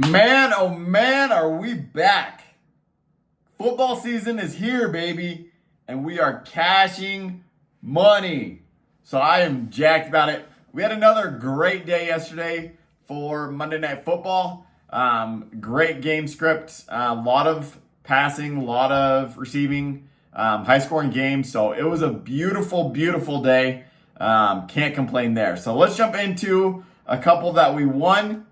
Man, oh man, are we back. Football season is here, baby, and we are cashing money. So I am jacked about it. We had another great day yesterday for Monday Night Football. Great game script, a lot of passing, a lot of receiving, high-scoring game. So it was a beautiful, beautiful day. Can't complain there. So let's jump into a couple that we won.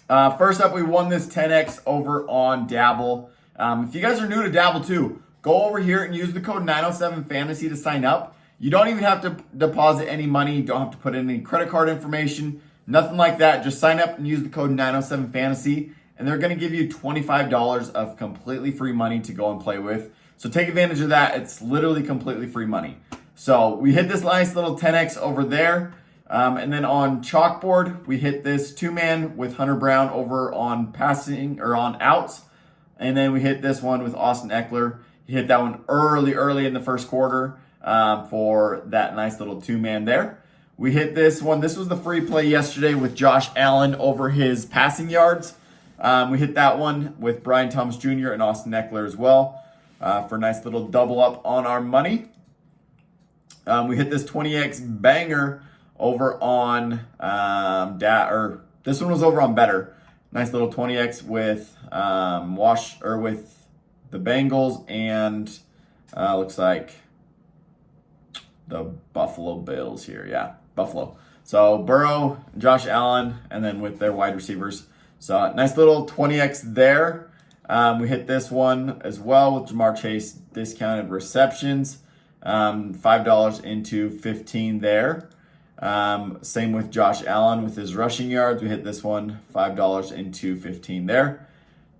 First up, we won this 10x over on Dabble. If you guys are new to Dabble too, go over here and use the code 907fantasy to sign up. You don't even have to deposit any money. You don't have to put in any credit card information, nothing like that. Just sign up and use the code 907fantasy, and they're going to give you $25 of completely free money to go and play with. So take advantage of that. It's literally completely free money. So we hit this nice little 10x over there. And then on Chalkboard, we hit this two-man with Hunter Brown over on passing or on outs. And then we hit this one with Austin Eckler. He hit that one early in the first quarter for that nice little two-man there. We hit this one. This was the free play yesterday with Josh Allen over his passing yards. We hit that one with Brian Thomas Jr. and Austin Eckler as well for a nice little double up on our money. We hit this 20x banger over on this one was over on Better. Nice little 20x with with the Bengals and looks like the Buffalo Bills here. Yeah, Buffalo. So Burrow, Josh Allen, and then with their wide receivers. So nice little 20x there. We hit this one as well with Jamar Chase discounted receptions. $5 into 15 there. Same with Josh Allen with his rushing yards. We hit this one, $5 into 15 there.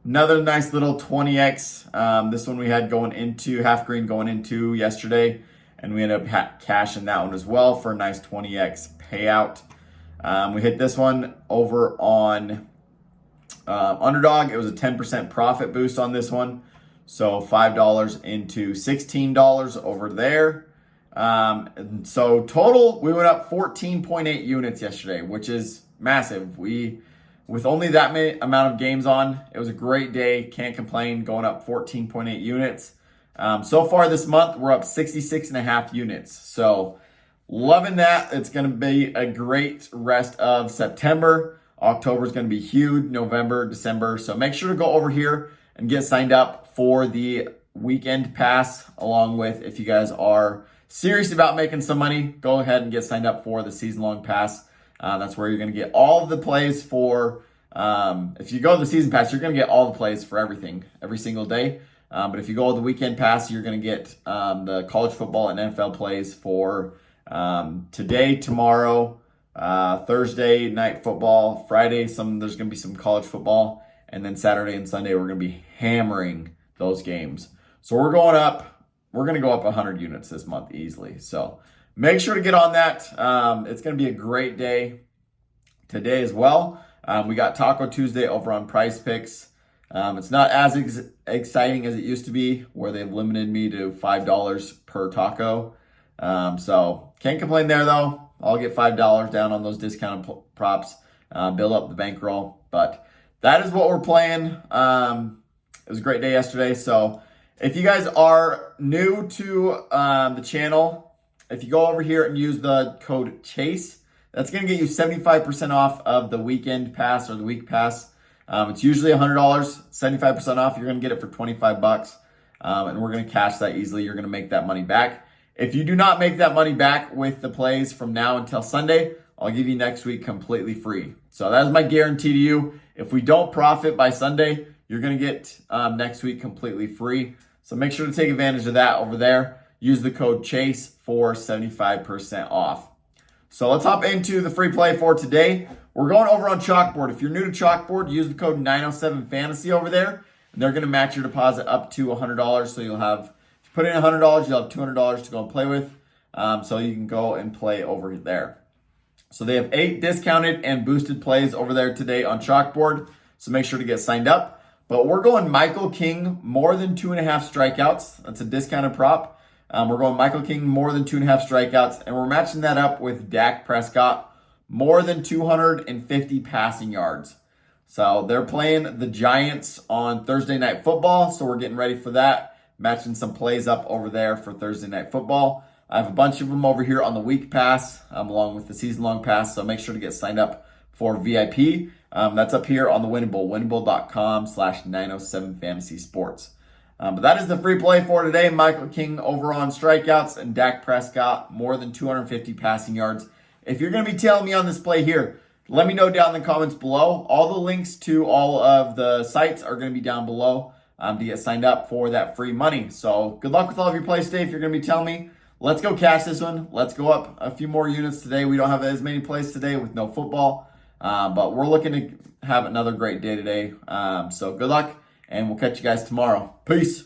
Another nice little 20x. This one we had going into half green going into yesterday, and we ended up cashing that one as well for a nice 20x payout. We hit this one over on Underdog. It was a 10% profit boost on this one. So $5 into $16 over there. And so total, we went up 14.8 units yesterday, which is massive. With only that many amount of games on, it was a great day. Can't complain, going up 14.8 units. So far this month, we're up 66.5 units. So loving that. It's going to be a great rest of September. October is going to be huge, November, December. So make sure to go over here and get signed up for the weekend pass, along with, if you guys are serious about making some money, go ahead and get signed up for the season-long pass. That's where you're going to get all of the plays for, if you go to the season pass, you're going to get all the plays for everything, every single day. But if you go to the weekend pass, you're going to get the college football and NFL plays for today, tomorrow, Thursday night football, Friday, there's going to be some college football, and then Saturday and Sunday, we're going to be hammering those games. So we're going to go up 100 units this month easily. So make sure to get on that. It's going to be a great day today as well. We got Taco Tuesday over on Prizepicks. It's not as exciting as it used to be, where they've limited me to $5 per taco. So can't complain there though. I'll get $5 down on those discounted props, build up the bankroll. But that is what we're playing. It was a great day yesterday. So if you guys are new to the channel, if you go over here and use the code CHASE, that's going to get you 75% off of the weekend pass or the week pass. It's usually $100, 75% off. You're going to get it for $25, and we're going to cash that easily. You're going to make that money back. If you do not make that money back with the plays from now until Sunday, I'll give you next week completely free. So that is my guarantee to you. If we don't profit by Sunday, you're going to get next week completely free. So make sure to take advantage of that over there. Use the code CHASE for 75% off. So let's hop into the free play for today. We're going over on Chalkboard. If you're new to Chalkboard, use the code 907fantasy over there. And they're going to match your deposit up to $100. So you'll have, if you put in $100, you'll have $200 to go and play with. So you can go and play over there. So they have 8 discounted and boosted plays over there today on Chalkboard. So make sure to get signed up. But we're going Michael King more than 2.5 strikeouts. That's a discounted prop. We're going Michael King more than 2.5 strikeouts. And we're matching that up with Dak Prescott more than 250 passing yards. So they're playing the Giants on Thursday Night Football. So we're getting ready for that. Matching some plays up over there for Thursday Night Football. I have a bunch of them over here on the week pass, along with the season-long pass. So make sure to get signed up for VIP. That's up here on the Winible, winible.com/907 fantasy sports. But that is the free play for today. Michael King over on strikeouts and Dak Prescott, more than 250 passing yards. If you're going to be tailing me on this play here, let me know down in the comments below. All the links to all of the sites are going to be down below to get signed up for that free money. So good luck with all of your plays today if you're going to be telling me. Let's go cash this one. Let's go up a few more units today. We don't have as many plays today with no football, but we're looking to have another great day today. So good luck, and we'll catch you guys tomorrow. Peace.